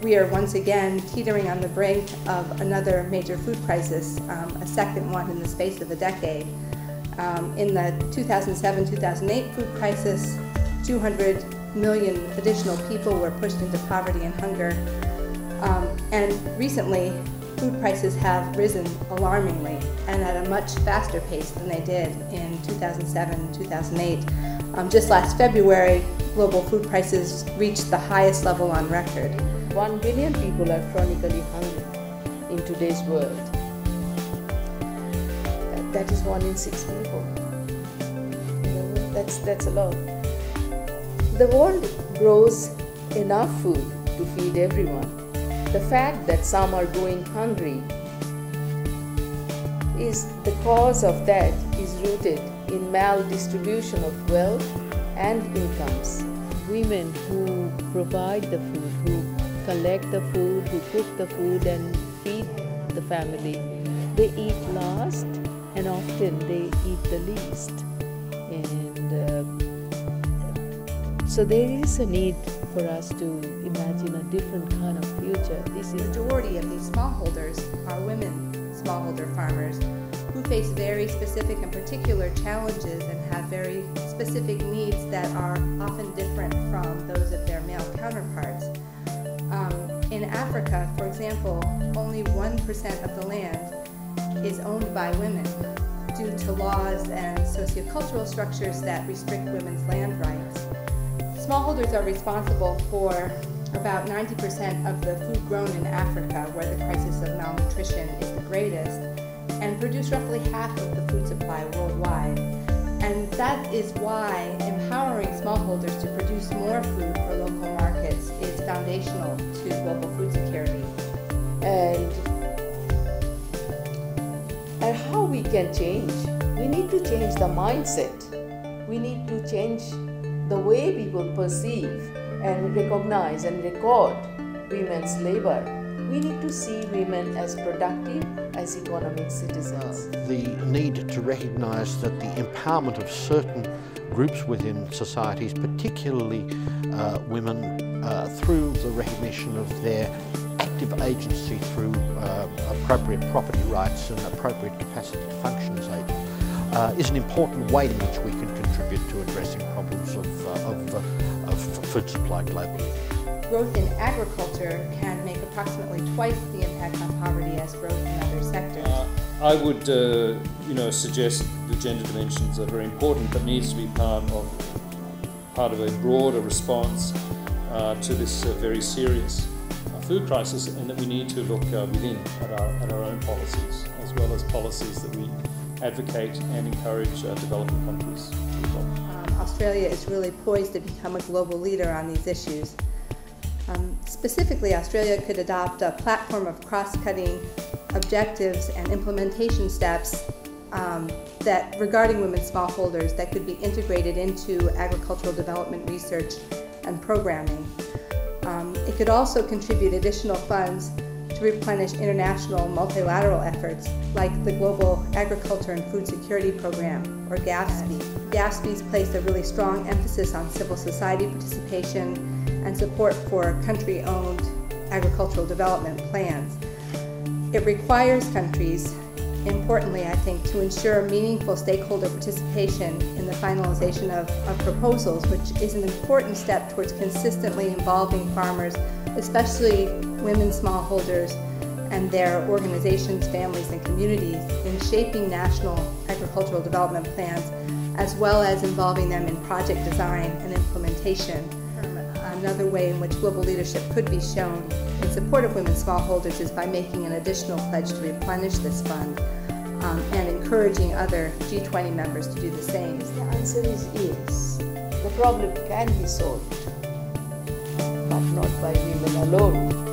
we are once again teetering on the brink of another major food crisis, a second one in the space of a decade. In the 2007-2008 food crisis, 200 million additional people were pushed into poverty and hunger. And recently, food prices have risen alarmingly and at a much faster pace than they did in 2007-2008. Just last February, global food prices reached the highest level on record. 1 billion people are chronically hungry in today's world. That is 1 in 6 people. That's a lot. The world grows enough food to feed everyone. The fact that some are going hungry is the cause of that is rooted in maldistribution of wealth and incomes. Women who provide the food, who collect the food, who cook the food and feed the family, they eat last and often they eat the least. And so there is a need for us to imagine a different kind of future. The majority of these smallholders are women smallholder farmers who face very specific and particular challenges and have very specific needs that are often different from those of their male counterparts. In Africa, for example, only 1% of the land is owned by women due to laws and sociocultural structures that restrict women's land rights. Smallholders are responsible for about 90% of the food grown in Africa, where the crisis of malnutrition is the greatest, and produce roughly half of the food supply worldwide. And that is why empowering smallholders to produce more food for local markets is foundational to global food security. And how we can change? We need to change the mindset. We need to change the way people perceive and recognize and record women's labor. We need to see women as productive, as economic citizens. The need to recognize that the empowerment of certain groups within societies, particularly women, through the recognition of their active agency through appropriate property rights and appropriate capacity to function as agents, is an important way in which we can contribute to addressing problems of food supply globally. Growth in agriculture can make approximately twice the impact on poverty as growth in other sectors. I would suggest the gender dimensions are very important, but needs to be part of a broader response to this very serious food crisis, and that we need to look within at our own policies, as well as policies that we advocate and encourage developing countries to adopt. Australia is really poised to become a global leader on these issues. Specifically, Australia could adopt a platform of cross-cutting objectives and implementation steps that regarding women smallholders that could be integrated into agricultural development research and programming. It could also contribute additional funds to replenish international multilateral efforts like the Global Agriculture and Food Security Program, or GAFSP. GAFSP's placed a really strong emphasis on civil society participation and support for country-owned agricultural development plans. It requires countries, importantly I think, to ensure meaningful stakeholder participation in the finalization of proposals, which is an important step towards consistently involving farmers, especially women smallholders and their organizations, families, and communities in shaping national agricultural development plans, as well as involving them in project design and implementation. Another way in which global leadership could be shown in support of women smallholders is by making an additional pledge to replenish this fund and encouraging other G20 members to do the same. The answer is yes. The problem can be solved, but not by women alone.